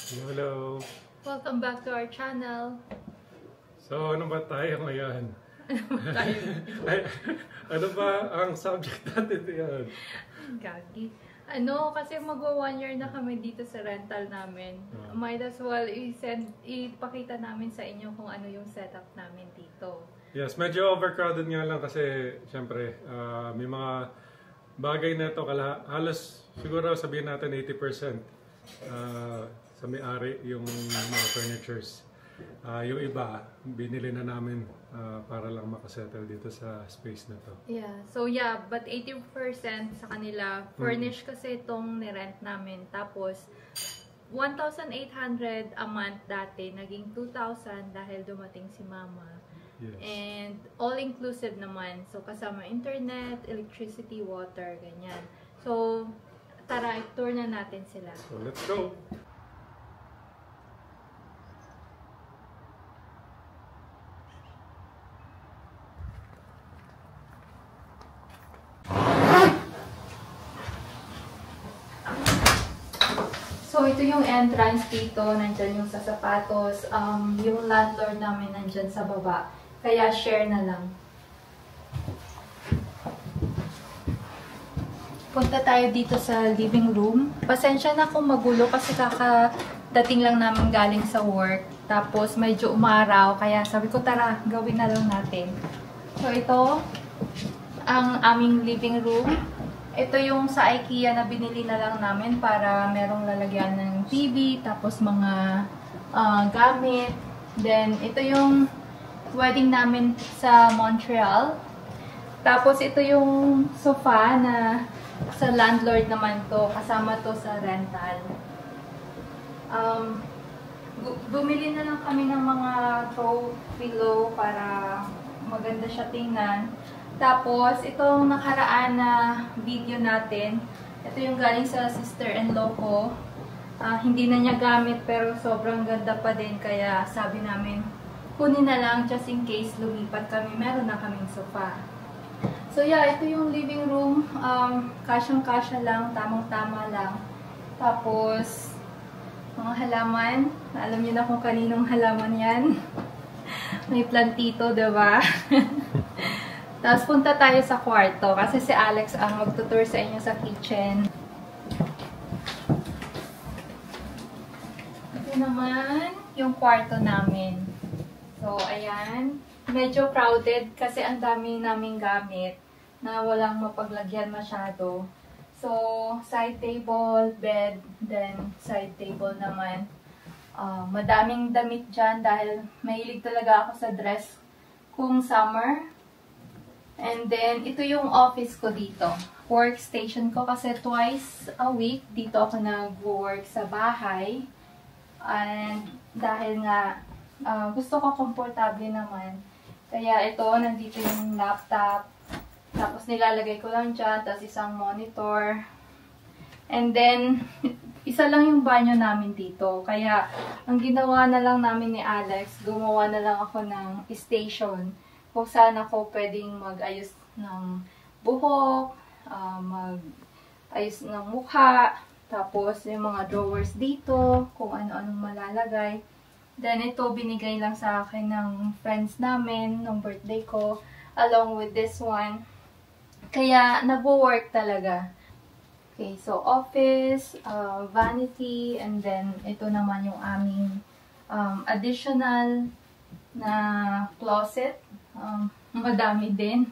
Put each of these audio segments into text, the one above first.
Hello! Welcome back to our channel. So, ano ba tayo ngayon? Ano ba ang subject natin ngayon? Gagi. Kasi magwa 1 year na kami dito sa rental namin. Might as well ipakita namin sa inyo kung ano yung setup namin dito. Yes, medyo overcrowded nga lang kasi syempre may mga bagay na ito halos siguro sabihin natin 80% sa may-ari yung mga furnitures. Yung iba, binili na namin para lang makasettle dito sa space na to. Yeah, so yeah, but 80% sa kanila, furnished kasi itong nirent namin. Tapos, 1,800 a month dati, naging 2,000 dahil dumating si mama. Yes. And all-inclusive naman. So, kasama internet, electricity, water, ganyan. So, tara, i-tour na natin sila. So, let's go! So, ito yung entrance dito. Nandyan yung sa sapatos. Yung landlord namin nandyan sa baba. Kaya share na lang. Punta tayo dito sa living room. Pasensya na kung magulo kasi kakadating lang namin galing sa work. Tapos medyo umaraw. Kaya sabi ko, tara, gawin na lang natin. So, ito ang aming living room. Ito yung sa IKEA na binili na lang namin para merong lalagyan ng TV, tapos mga gamit. Then, ito yung wedding namin sa Montreal. Tapos, ito yung sofa na sa landlord naman to. Kasama to sa rental. Bumili na lang kami ng mga throw pillow para maganda siya tingnan. Tapos, itong nakaraan na video natin, ito yung galing sa sister-in-law ko. Hindi na niya gamit pero sobrang ganda pa din. Kaya sabi namin, kunin na lang just in case lumipat kami. Meron na kaming sofa. So yeah, ito yung living room. Kasyang-kasya lang, tamang-tama lang. Tapos, mga halaman. Alam niyo na kung kaninong halaman yan. May plantito, diba? Tapos punta tayo sa kwarto kasi si Alex ang magtutour sa inyo sa kitchen. Ito naman yung kwarto namin. So, ayan. Medyo crowded kasi ang dami naming gamit na walang mapaglagyan masyado. So, side table, bed, then side table naman. Madaming damit dyan dahil mahilig talaga ako sa dress kung summer. And then, ito yung office ko dito. Workstation ko kasi twice a week dito ako nag-work sa bahay. And dahil nga gusto ko komportable naman. Kaya ito, nandito yung laptop. Tapos nilalagay ko lang dyan. Tapos isang monitor. And then, isa lang yung banyo namin dito. Kaya, ang ginawa na lang namin ni Alex, gumawa na lang ako ng station kung saan ako pwedeng mag-ayos ng buhok, mag-ayos ng mukha, tapos yung mga drawers dito, kung ano-anong malalagay. Then ito, binigay lang sa akin ng friends namin nung birthday ko, along with this one. Kaya, nag-work talaga. Okay, so office, vanity, and then ito naman yung aming additional na closet. Madami din.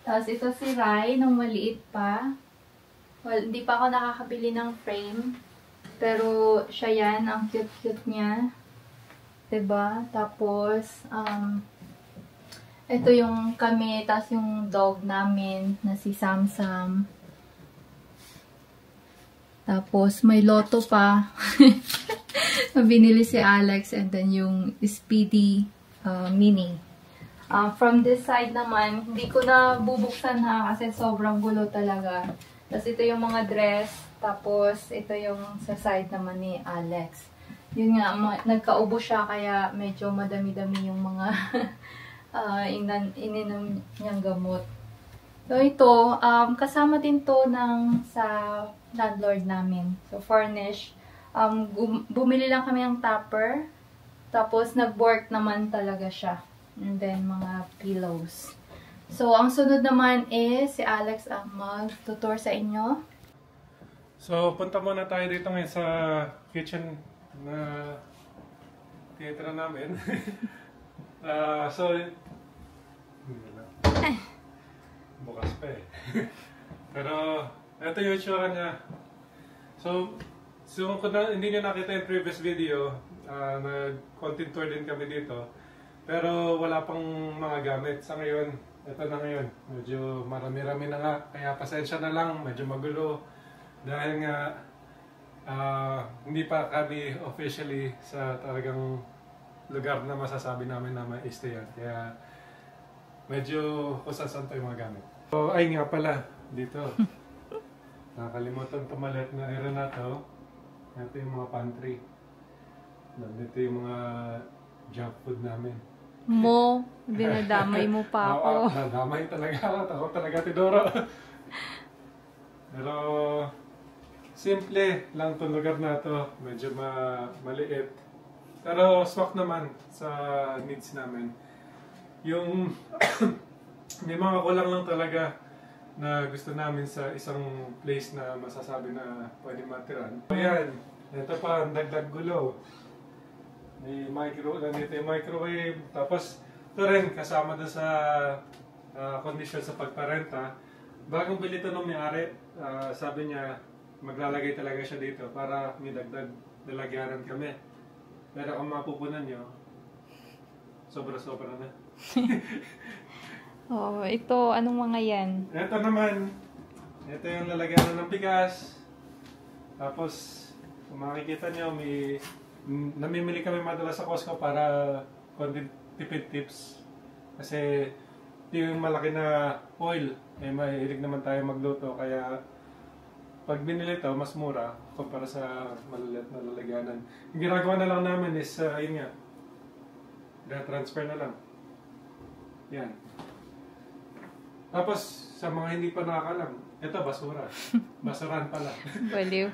Tapos ito si Rai, nung maliit pa. Well, hindi pa ako nakakabili ng frame. Pero siya yan, ang cute-cute niya. Diba? Tapos, ito yung kami, tapos yung dog namin na si Samsam. Tapos, may loto pa. Binili si Alex, and then yung Speedy Mini. From this side naman, hindi ko na bubuksan ha kasi sobrang gulo talaga. Tapos ito yung mga dress, tapos ito yung sa side naman ni Alex. Yun nga, nagkaubo siya kaya medyo madami-dami yung mga ininom niyang gamot. So ito, kasama din to sa landlord namin. So furnished. Bumili lang kami ng topper. Tapos, nag-work naman talaga siya. And then, mga pillows. So, ang sunod naman is si Alex ang mag-tutor sa inyo. So, punta muna tayo dito ngayon sa kitchen na theater namin. So, bukas pa eh. Pero, ito yung itsura niya. So kung hindi nyo nakita yung previous video, nag-content tour din kami dito. Pero wala pang mga gamit. Sa ngayon, ito na ngayon. Medyo marami-rami na nga. Kaya pasensya na lang, medyo magulo. Dahil nga, hindi pa kami officially sa talagang lugar na masasabi namin na may stayan. Kaya medyo kusasan to yung mga gamit. So, ay nga pala, dito. Nakakalimutan tumalit na area na to. Ito yung mga pantry. Dito yung mga junk food namin. Dinadamay mo pa ako. Nadamay talaga ako. Ako talaga tidoro. Pero, simple lang itong lugar na to. Medyo maliit. Pero swak naman sa needs namin. Yung may mga kulang lang talaga na gusto namin sa isang place na masasabi na pwede matiran. Ayan, ito pa, ang dagdag gulo. May nandito yung microwave. Tapos, ito rin, kasama doon sa condition sa pagparenta. Bagong bili ito nung may-ari, sabi niya, maglalagay talaga siya dito para may dagdag lalagyanan kami. Pero kung mapupunan nyo, sobra-sobra na. Oh, ito, anong mga yan? Ito naman, ito yung lalagyan ng bigas. Tapos, kung makikita nyo, namimili kami madalas sa Costco para konti tipid tips. Kasi, yung malaki na oil, mahilig naman tayo magluto. Kaya, pag binili ito, mas mura kumpara sa maliliit na lalagyanan. Yung ginagawa na lang namin is, yun nga, transfer na lang. Yan. Tapos, sa mga hindi pa nakakalam, ito basura. Basurahan pala. Baliw.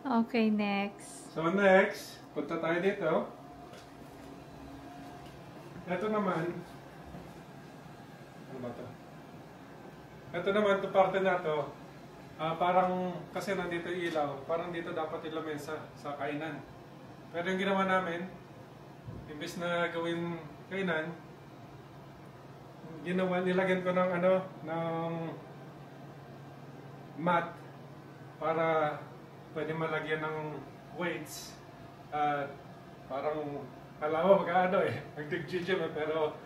Okay, next. So next, punta tayo dito. Ito naman, ano ba ito? Ito naman, ito parte na ito, parang, kasi nandito ilaw, parang dito dapat ilamin sa kainan. Pero yung ginawa namin, imbes na gawin kainan, nilagyan ko ng mat para pwede malagyan ng weights at parang kala mo nag-gym pero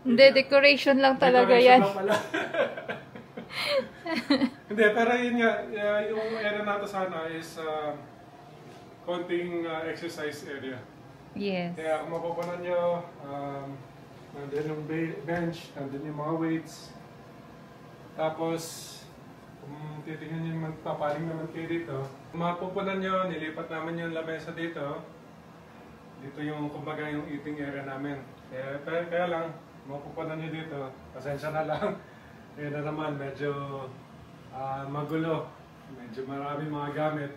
hindi, decoration lang talaga decoration yan. Lang pala. Hindi, pero yun nga, yung area nato sana is konting exercise area. Yes. Kaya kung mapupunan nyo, nandun yung bench, nandun yung mga weights. Tapos, kung titingnan nyo naman, papaling naman kayo dito. Kung mapupunan nyo, nilipat namin yung lamesa dito. Dito yung, kumbaga, yung eating area namin. Kaya lang, mapupunan nyo dito. Pasensya na lang. Kaya na naman, medyo magulo. Medyo marami mga gamit.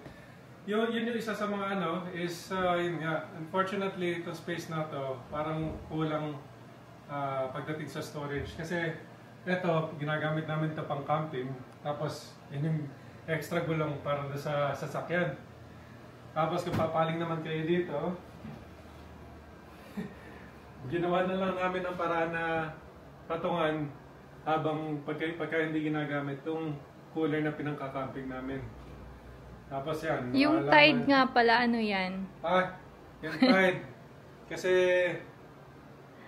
Yun yung isa sa mga is, yun nga, unfortunately, itong space na to, parang kulang pagdating sa storage. Kasi ito, ginagamit namin ito pang camping. Tapos, yun yung extra gulong para sa sasakyan. Tapos, kung papaling naman kayo dito, ginawa na lang namin ang paraan na patungan habang pagka hindi ginagamit itong cooler na pinangkakamping namin. Tapos yan. Yung Tide nga pala, ano yan? Yung Tide. Kasi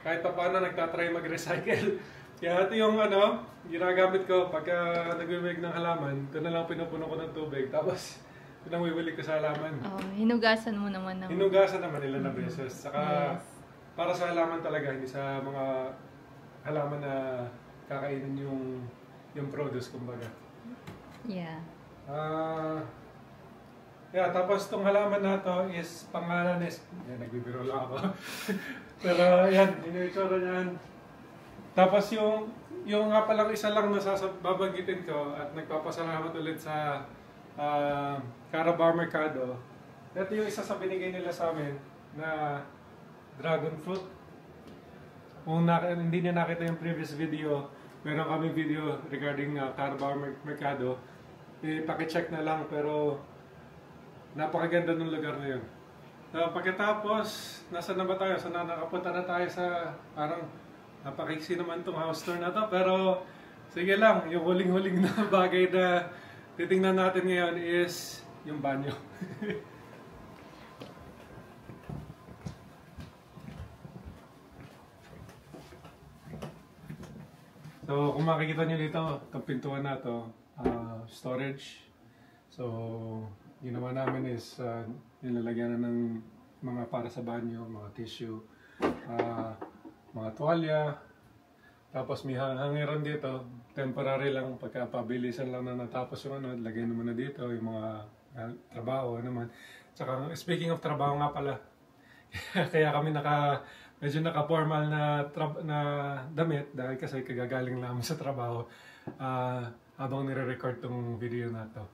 kahit pa paano nagtatry mag-recycle. Kaya ito yung ginagamit ko pagka nagwiwig ng halaman, ito na lang pinupuno ko ng tubig. Tapos pinangwiwili ko sa halaman. Oh, hinugasan mo naman. Hinugasan naman nila na beses. Saka para sa halaman talaga, hindi sa mga halaman na kakainin yung produce, kumbaga. Yeah. Tapos itong halaman na to is pangananis. Nagbibiro lang ako. Pero yan, yun yung itsura niyan. Tapos yung nga palang isa lang babanggitin ko at nagpapasalamat ulit sa Carabar Mercado. Ito yung isa sa binigay nila sa amin na dragon fruit. Kung hindi niya nakita yung previous video, meron kami video regarding Carabar Mercado. Paki-check na lang, pero napakaganda ng lugar na yun. Pagkatapos, nasa na ba tayo? Nakapunta na tayo sa parang napakiksi naman itong house tour na to. Pero sige lang, yung huling-huling na bagay na titingnan natin ngayon is yung banyo. So, kung makikita nyo dito, itong pintuan na to, storage. So, ginawa namin is nilalagyan na ng mga para sa banyo, mga tissue, mga tuwalya. Tapos may hangiran dito, temporary lang, pagkapabilisan lang na natapos yung ano, lagay naman na dito yung mga trabaho naman. Tsaka, speaking of trabaho nga pala, kaya kami medyo naka-formal na damit dahil kasi kagagaling namin sa trabaho habang nire-record tong video na to.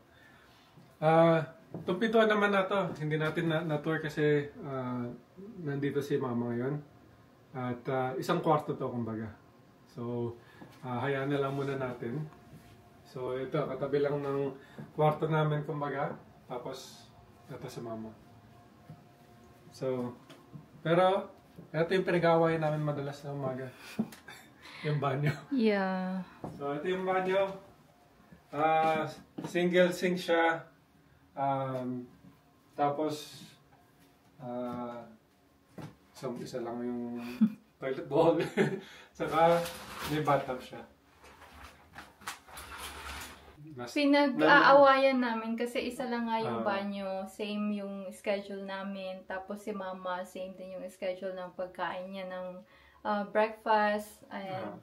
Itong pintuan naman na to, hindi natin na-tour kasi nandito si mama ngayon. At isang kwarto to kumbaga. So, hayaan na lang muna natin. So, ito, katabi lang ng kwarto namin kumbaga. Tapos, ito si mama. So, pero, ito yung pinag-awayan namin madalas na umaga. Yung banyo. Yeah. So, ito yung banyo. Single sink siya. Tapos, isa lang yung toilet bowl. Saka, may bathtub siya. Pinag-aawayan namin kasi isa lang nga yung banyo, same yung schedule namin. Tapos si mama, same din yung schedule ng pagkain niya ng breakfast and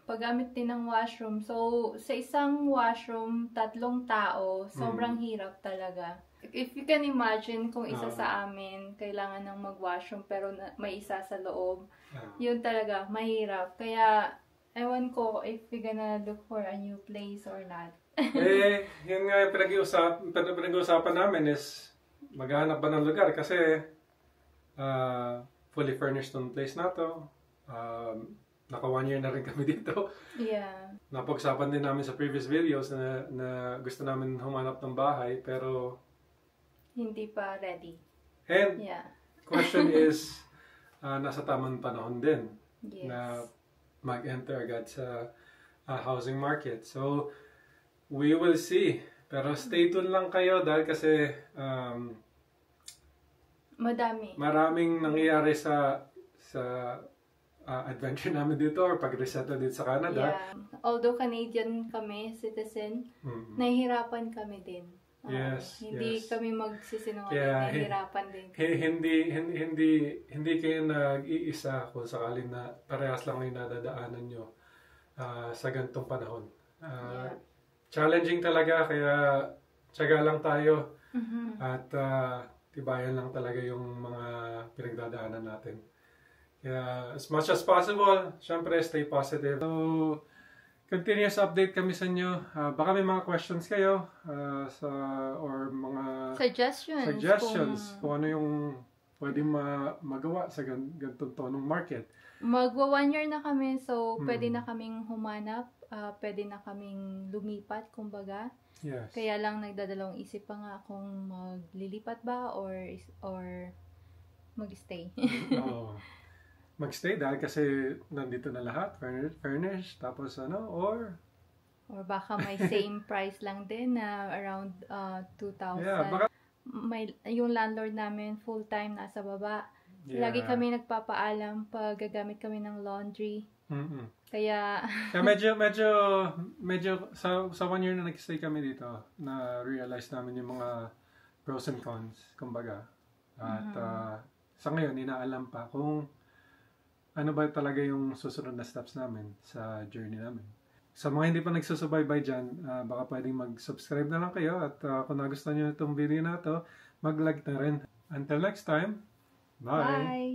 paggamit din ng washroom. So, sa isang washroom, 3 tao, sobrang hirap talaga. If you can imagine kung isa sa amin kailangan ng mag-washroom pero may isa sa loob, yun talaga, mahirap. Kaya, ewan ko if we're gonna look for a new place or not. Yun nga yung pinag-uusapan namin is maghanap ba ng lugar kasi fully furnished yung place na to. Naka 1 year na rin kami dito. Yeah. Napag-usapan din namin sa previous videos na gusto namin humanap ng bahay pero hindi pa ready. And question is nasa tamang panahon din na mag-enter agad sa housing market. So, we will see. Pero stay tuned lang kayo dahil kasi maraming nangyayari sa adventure namin dito or pag-resettle dito sa Canada. Yeah. Although Canadian kami, citizen, nahihirapan kami din. Hindi kami magsisinungaling, nahihirapan din. Hindi kayo nag-iisa kung sakaling na parehas lang yung nadadaanan nyo sa ganitong panahon. Challenging talaga, kaya tiyaga lang tayo at tibayan lang talaga yung mga pinagdadaanan natin. Kaya as much as possible, syempre stay positive. So, continuous update kami sa inyo. Baka may mga questions kayo or mga suggestions kung ano yung pwedeng magawa sa ganitong tonong market. Magwa 1 year na kami, so pwede na kaming humanap, pwede na kaming lumipat, kumbaga. Yes. Kaya lang nagdadalawang isip pa nga kung maglilipat ba or mag-stay. Mag-stay dahil kasi nandito na lahat, furnished, tapos or baka may same price lang din na around 2,000. Yeah, baka yung landlord namin full-time nasa baba. Lagi kami nagpapaalam pag gagamit kami ng laundry. Kaya medyo sa 1 year na nag-stay kami dito, na-realize namin yung mga pros and cons, kumbaga. At sa ngayon, inaalam pa kung ano ba talaga yung susunod na steps namin sa journey namin. Sa mga hindi pa nagsusubaybay dyan, baka pwedeng mag-subscribe na lang kayo at kung nagustuhan nyo itong video na to, mag-like na rin. Until next time, bye!